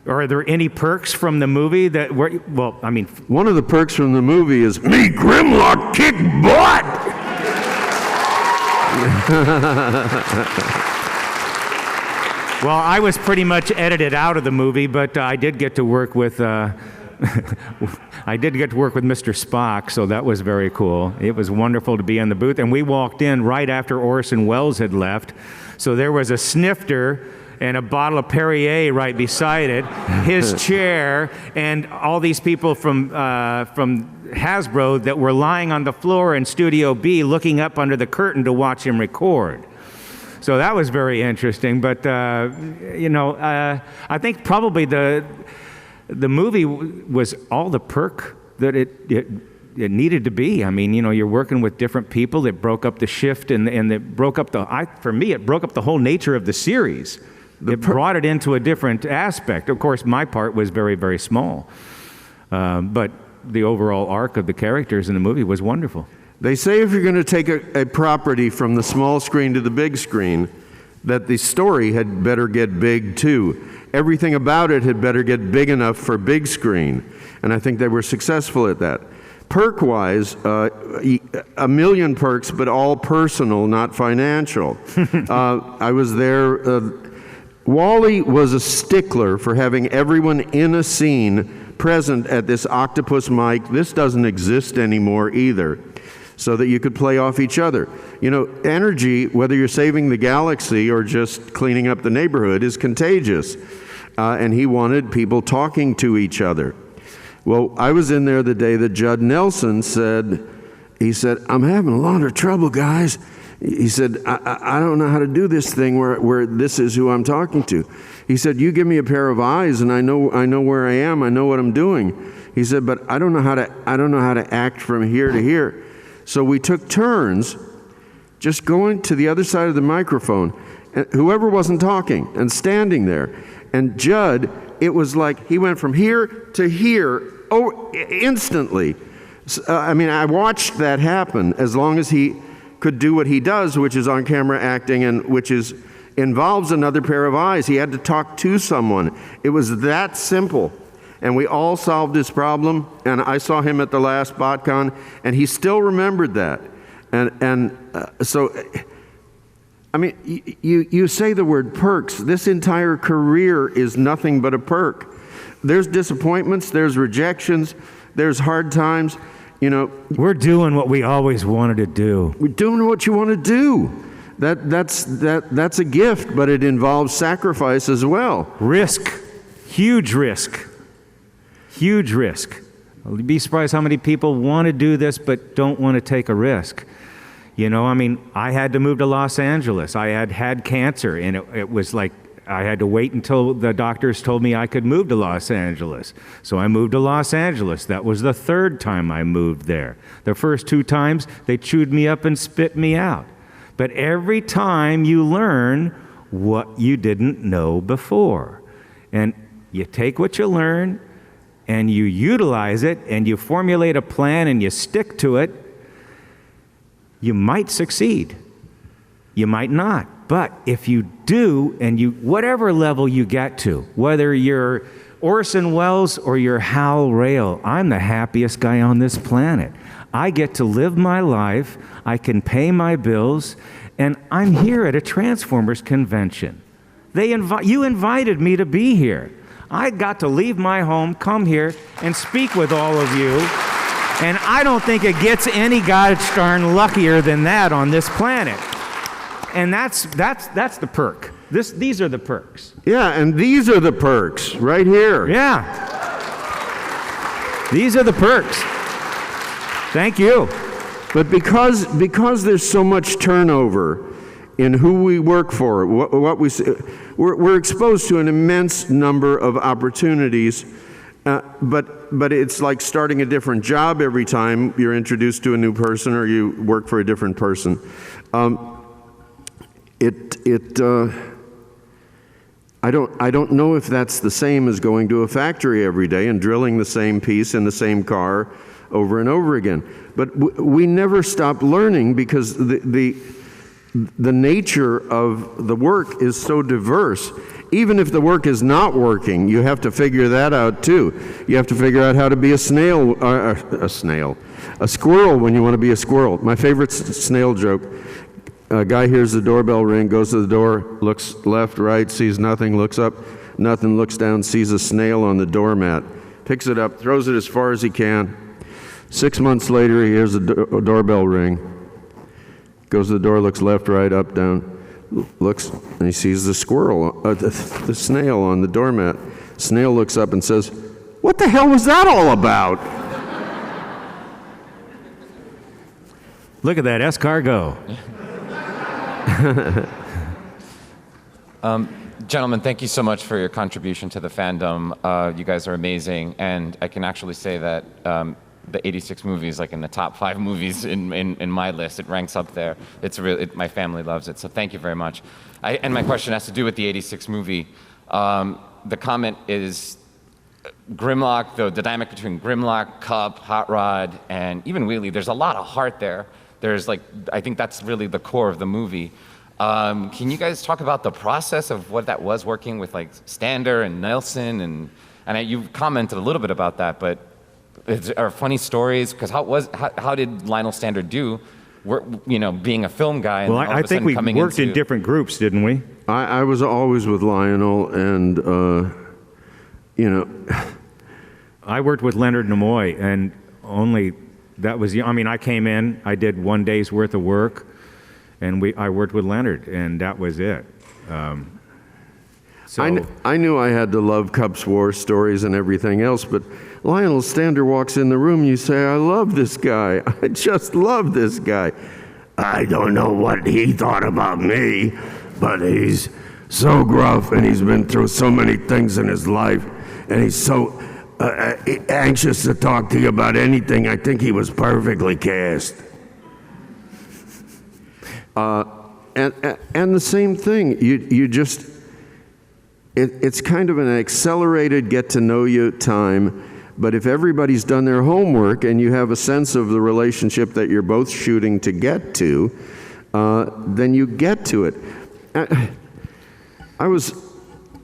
Speaker 1: Are there any perks from the movie that were,
Speaker 6: one of the perks from the movie is "Me Grimlock Kick Butt."
Speaker 1: Well, I was pretty much edited out of the movie, but I did get to work with Mr. Spock, so that was very cool. It was wonderful to be in the booth, and we walked in right after Orson Welles had left, so there was a snifter and a bottle of Perrier right beside it, his chair, and all these people from Hasbro that were lying on the floor in Studio B looking up under the curtain to watch him record. So that was very interesting, but I think probably the movie was all the perk that it needed to be. I mean, you're working with different people. It broke up the shift, and it broke up for me, it broke up the whole nature of the series. It brought it into a different aspect. Of course, my part was very, very small, but the overall arc of the characters in the movie was wonderful.
Speaker 6: They say if you're going to take a property from the small screen to the big screen, that the story had better get big too. Everything about it had better get big enough for big screen. And I think they were successful at that. Perk-wise, a million perks, but all personal, not financial. I was there. Wally was a stickler for having everyone in a scene present at this octopus mic. This doesn't exist anymore either, so that you could play off each other. Energy, whether you're saving the galaxy or just cleaning up the neighborhood, is contagious. And he wanted people talking to each other. Well, I was in there the day that Judd Nelson said, I'm having a lot of trouble, guys. He said, I don't know how to do this thing where this is who I'm talking to. He said, you give me a pair of eyes and I know where I am, I know what I'm doing. He said, but I don't know how to act from here to here. So we took turns just going to the other side of the microphone, and whoever wasn't talking, and standing there. And Judd, it was like he went from here to here instantly. I watched that happen as long as he could do what he does, which is on-camera acting, and which involves another pair of eyes. He had to talk to someone. It was that simple. And we all solved this problem, and I saw him at the last BotCon, and he still remembered that. You say the word perks. This entire career is nothing but a perk. There's disappointments, there's rejections, there's hard times.
Speaker 1: We're doing what we always wanted to do.
Speaker 6: We're doing what you want to do. That's a gift, but it involves sacrifice as well.
Speaker 1: Risk, huge risk. Huge risk. You'd be surprised how many people want to do this but don't want to take a risk. I had to move to Los Angeles. I had cancer, and it was like I had to wait until the doctors told me I could move to Los Angeles. So I moved to Los Angeles. That was the third time I moved there. The first 2 times, they chewed me up and spit me out. But every time you learn what you didn't know before. And you take what you learn, and you utilize it, and you formulate a plan, and you stick to it, you might succeed. You might not. But if you do, and whatever level you get to, whether you're Orson Welles or you're Hal Rayle, I'm the happiest guy on this planet. I get to live my life, I can pay my bills, and I'm here at a Transformers convention. You invited me to be here. I got to leave my home, come here, and speak with all of you. And I don't think it gets any gosh darn luckier than that on this planet. And that's the perk. These are the perks.
Speaker 6: Yeah, and these are the perks right here.
Speaker 1: Yeah. These are the perks. Thank you.
Speaker 6: But because there's so much turnover in who we work for, we're exposed to an immense number of opportunities, but it's like starting a different job every time you're introduced to a new person or you work for a different person. I don't know if that's the same as going to a factory every day and drilling the same piece in the same car over and over again. But we never stop learning because the nature of the work is so diverse. Even if the work is not working, you have to figure that out too. You have to figure out how to be a squirrel when you want to be a squirrel. My favorite snail joke. A guy hears the doorbell ring, goes to the door, looks left, right, sees nothing, looks up, nothing, looks down, sees a snail on the doormat, picks it up, throws it as far as he can. 6 months later, he hears a doorbell ring, goes to the door, looks left, right, up, down, looks, and he sees the squirrel, the snail on the doormat. Snail looks up and says, "What the hell was that all about?"
Speaker 1: Look at that escargot.
Speaker 15: Gentlemen, thank you so much for your contribution to the fandom. You guys are amazing, and I can actually say that the 86 movies, like in the top 5 movies in my list, it ranks up there. It's really, my family loves it, so thank you very much. And my question has to do with the 86 movie. The comment is Grimlock, the dynamic between Grimlock, Cup, Hot Rod, and even Wheelie, there's a lot of heart there. There's like, I think that's really the core of the movie. Can you guys talk about the process of what that was working with like Stander and Nelson and you've commented a little bit about that, but are funny stories? Because how did Lionel Stander do, being a film guy? And
Speaker 1: well, I think we worked in different groups, didn't we?
Speaker 6: I was always with Lionel, and
Speaker 1: I worked with Leonard Nimoy, and I came in, I did 1 day's worth of work, and I worked with Leonard, and that was it.
Speaker 6: I knew I had to love Cup's war stories and everything else, but Lionel Stander walks in the room, and you say, "I love this guy. I just love this guy." I don't know what he thought about me, but he's so gruff, and he's been through so many things in his life, and he's so anxious to talk to you about anything. I think he was perfectly cast. And the same thing, it's kind of an accelerated get-to-know-you time, but if everybody's done their homework and you have a sense of the relationship that you're both shooting to get to, then you get to it.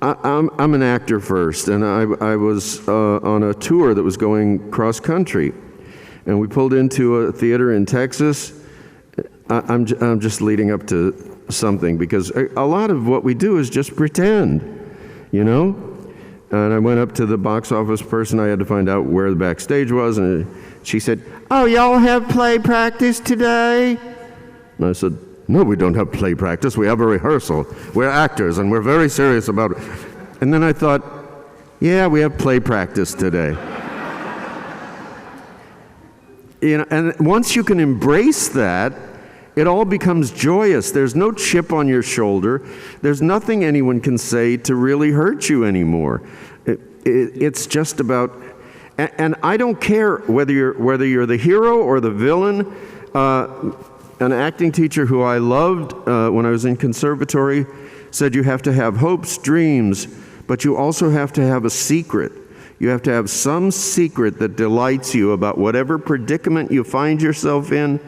Speaker 6: I'm an actor first, and I was on a tour that was going cross-country, and we pulled into a theater in Texas. I'm just leading up to something, because a lot of what we do is just pretend, And I went up to the box office person. I had to find out where the backstage was, and she said, "Oh, y'all have play practice today?" And I said, "No, we don't have play practice. We have a rehearsal. We're actors, and we're very serious about it." And then I thought, yeah, we have play practice today. And once you can embrace that, it all becomes joyous. There's no chip on your shoulder. There's nothing anyone can say to really hurt you anymore. It's just about, and I don't care whether you're the hero or the villain. An acting teacher who I loved when I was in conservatory said you have to have hopes, dreams, but you also have to have a secret. You have to have some secret that delights you about whatever predicament you find yourself in.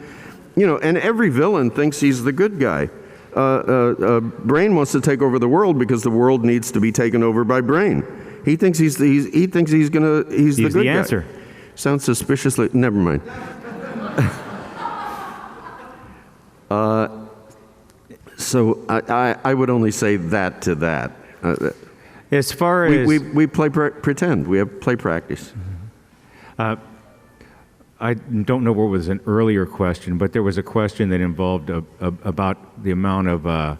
Speaker 6: And every villain thinks he's the good guy. Brain wants to take over the world because the world needs to be taken over by Brain. He thinks he's the good guy.
Speaker 1: Answer.
Speaker 6: Sounds suspiciously. Never mind. So I would only say that to that.
Speaker 1: As far as
Speaker 6: we play pretend, we have play practice.
Speaker 1: I don't know what was an earlier question, but there was a question that involved about the amount of.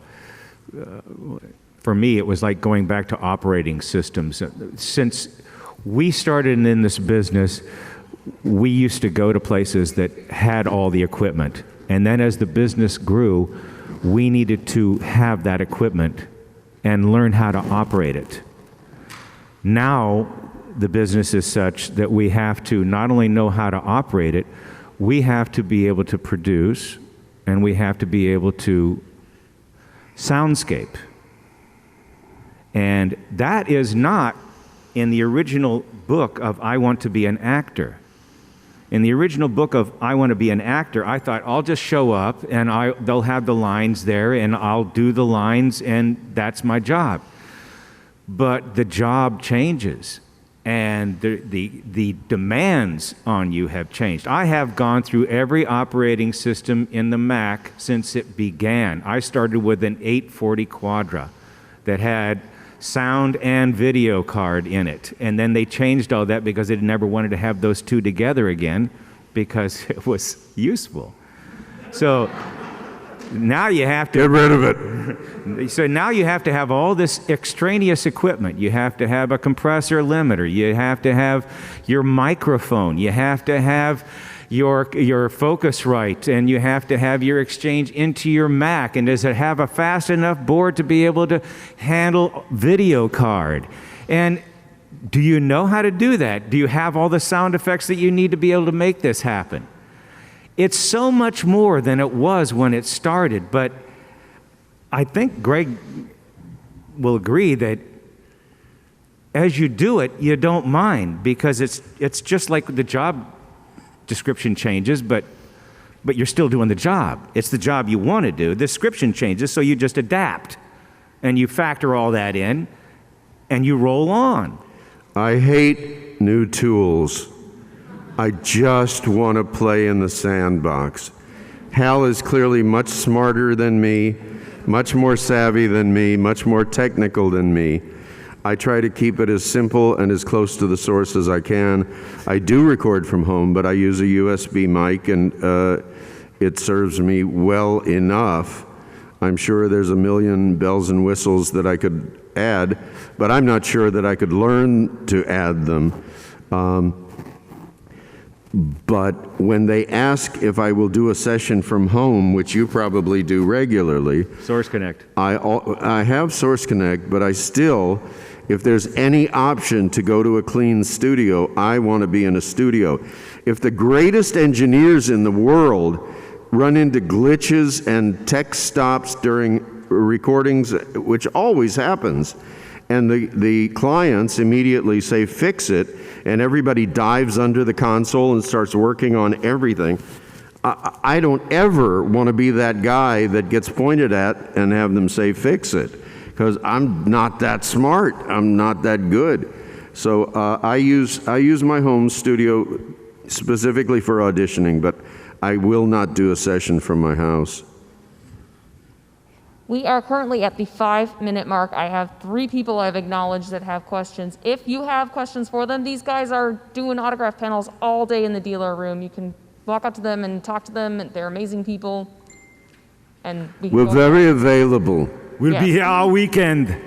Speaker 1: For me, it was like going back to operating systems. Since we started in this business, we used to go to places that had all the equipment. And then as the business grew, we needed to have that equipment and learn how to operate it. Now, the business is such that we have to not only know how to operate it, we have to be able to produce, and we have to be able to soundscape. And that is not in the original book of I Want to Be an Actor. In the original book of I Want to Be an Actor, I thought I'll just show up and they'll have the lines there and I'll do the lines and that's my job. But the job changes and the demands on you have changed. I have gone through every operating system in the Mac since it began. I started with an 840 Quadra that had sound and video card in it. And then they changed all that because they never wanted to have those two together again because it was useful. So now you have to
Speaker 6: get rid of it.
Speaker 1: So now you have to have all this extraneous equipment. You have to have a compressor limiter. You have to have your microphone. You have to have your Focusrite, and you have to have your exchange into your Mac. And does it have a fast enough board to be able to handle video card? And do you know how to do that? Do you have all the sound effects that you need to be able to make this happen? It's so much more than it was when it started, but I think Gregg will agree that as you do it, you don't mind because it's just like the job description changes, but you're still doing the job. It's the job you want to do. The description changes, so you just adapt and you factor all that in and you roll on.
Speaker 6: I hate new tools. I just want to play in the sandbox. Hal is clearly much smarter than me, much more savvy than me, much more technical than me. I try to keep it as simple and as close to the source as I can. I do record from home, but I use a USB mic, and it serves me well enough. I'm sure there's a million bells and whistles that I could add, but I'm not sure that I could learn to add them. But when they ask if I will do a session from home, which you probably do regularly,
Speaker 1: Source Connect.
Speaker 6: I have Source Connect, but I still, if there's any option to go to a clean studio, I want to be in a studio. If the greatest engineers in the world run into glitches and tech stops during recordings, which always happens, and the clients immediately say, fix it, and everybody dives under the console and starts working on everything. I don't ever want to be that guy that gets pointed at and have them say, fix it, because I'm not that smart. I'm not that good. So I use my home studio specifically for auditioning, but I will not do a session from my house.
Speaker 4: We are currently at the 5-minute mark. I have 3 people I've acknowledged that have questions. If you have questions for them, these guys are doing autograph panels all day in the dealer room. You can walk up to them and talk to them. They're amazing people. And
Speaker 6: we're very available.
Speaker 1: We'll be here all weekend.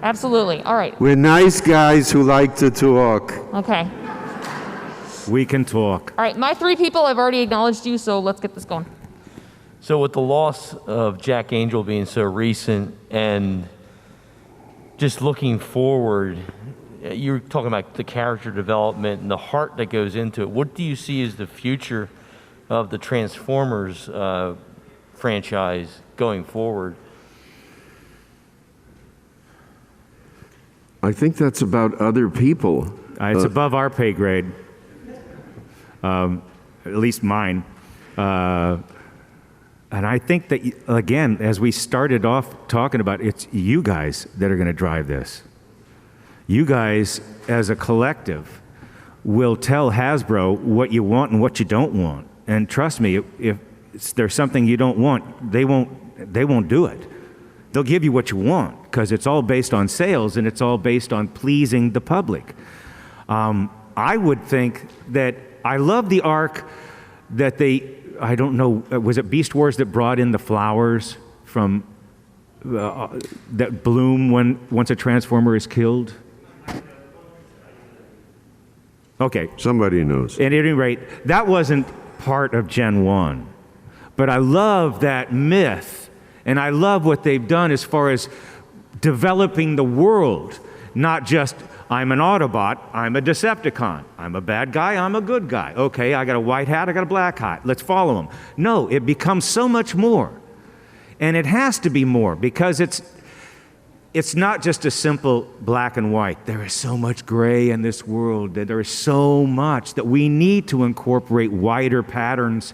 Speaker 4: Absolutely. All right.
Speaker 6: We're nice guys who like to talk.
Speaker 4: Okay.
Speaker 1: We can talk.
Speaker 4: All right. My 3 people, I've already acknowledged you, so let's get this going.
Speaker 16: So with the loss of Jack Angel being so recent and just looking forward, you're talking about the character development and the heart that goes into it. What do you see as the future of the Transformers franchise going forward?
Speaker 6: I think that's about other people.
Speaker 1: It's above our pay grade, at least mine. And I think that, again, as we started off talking about, it's you guys that are going to drive this. You guys, as a collective, will tell Hasbro what you want and what you don't want. And trust me, if there's something you don't want, they won't do it. They'll give you what you want because it's all based on sales and it's all based on pleasing the public. I would think that I love the arc that I don't know, was it Beast Wars that brought in the flowers from that bloom once a Transformer is killed? Okay.
Speaker 3: Somebody knows.
Speaker 1: At any rate, that wasn't part of Gen 1. But I love that myth, and I love what they've done as far as developing the world, not just I'm an Autobot, I'm a Decepticon, I'm a bad guy, I'm a good guy. Okay, I got a white hat, I got a black hat, let's follow him. No, it becomes so much more. And it has to be more because it's not just a simple black and white. There is so much gray in this world, that there is so much that we need to incorporate wider patterns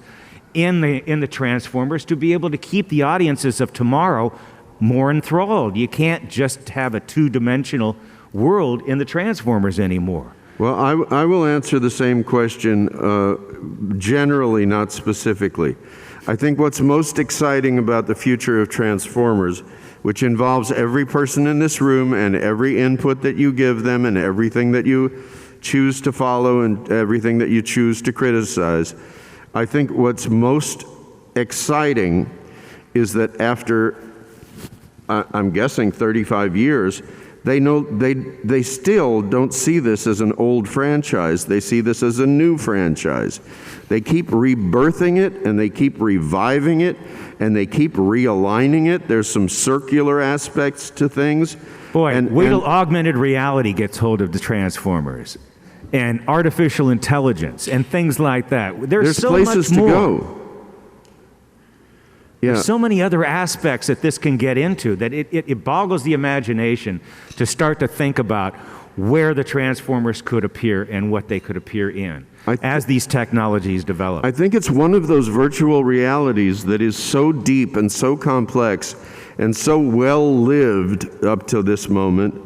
Speaker 1: in the Transformers to be able to keep the audiences of tomorrow more enthralled. You can't just have a two-dimensional world in the Transformers anymore.
Speaker 6: Well, I will answer the same question generally, not specifically. I think what's most exciting about the future of Transformers, which involves every person in this room and every input that you give them and everything that you choose to follow and everything that you choose to criticize, I think what's most exciting is that after, I'm guessing 35 years, they still don't see this as an old franchise. They see this as a new franchise. They keep rebirthing it, and they keep reviving it, and they keep realigning it. There's some circular aspects to things.
Speaker 1: Boy, wait till augmented reality gets hold of the Transformers, and artificial intelligence, and things like that. There's so
Speaker 6: places
Speaker 1: much more.
Speaker 6: to go. Yeah.
Speaker 1: There's so many other aspects that this can get into that it boggles the imagination to start to think about where the Transformers could appear and what they could appear in as these technologies develop.
Speaker 6: I think it's one of those virtual realities that is so deep and so complex and so well lived up to this moment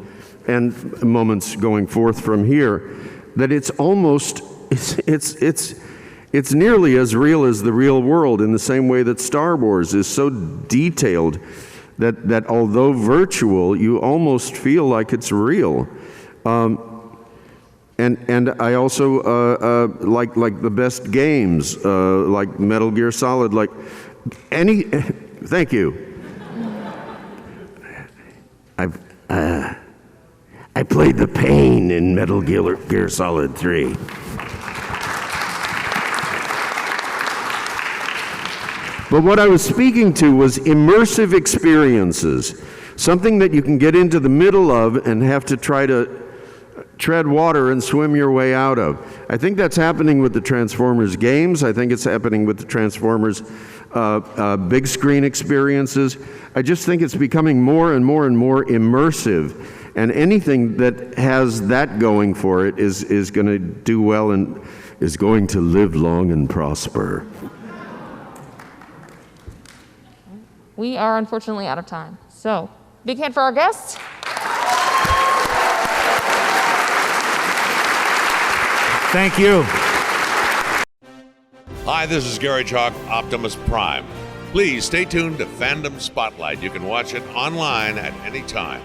Speaker 6: and moments going forth from here that it's almost, it's nearly as real as the real world, in the same way that Star Wars is so detailed that although virtual, you almost feel like it's real. And I also like the best games, like Metal Gear Solid, like any. Thank you.
Speaker 3: I played the pain in Metal Gear Solid 3.
Speaker 6: But what I was speaking to was immersive experiences, something that you can get into the middle of and have to try to tread water and swim your way out of. I think that's happening with the Transformers games. I think it's happening with the Transformers big screen experiences. I just think it's becoming more and more and more immersive. And anything that has that going for it is going to do well and is going to live long and prosper.
Speaker 4: We are unfortunately out of time. So, big hand for our guests.
Speaker 1: Thank you.
Speaker 17: Hi, this is Gary Chalk, Optimus Prime. Please stay tuned to Fandom Spotlight. You can watch it online at any time.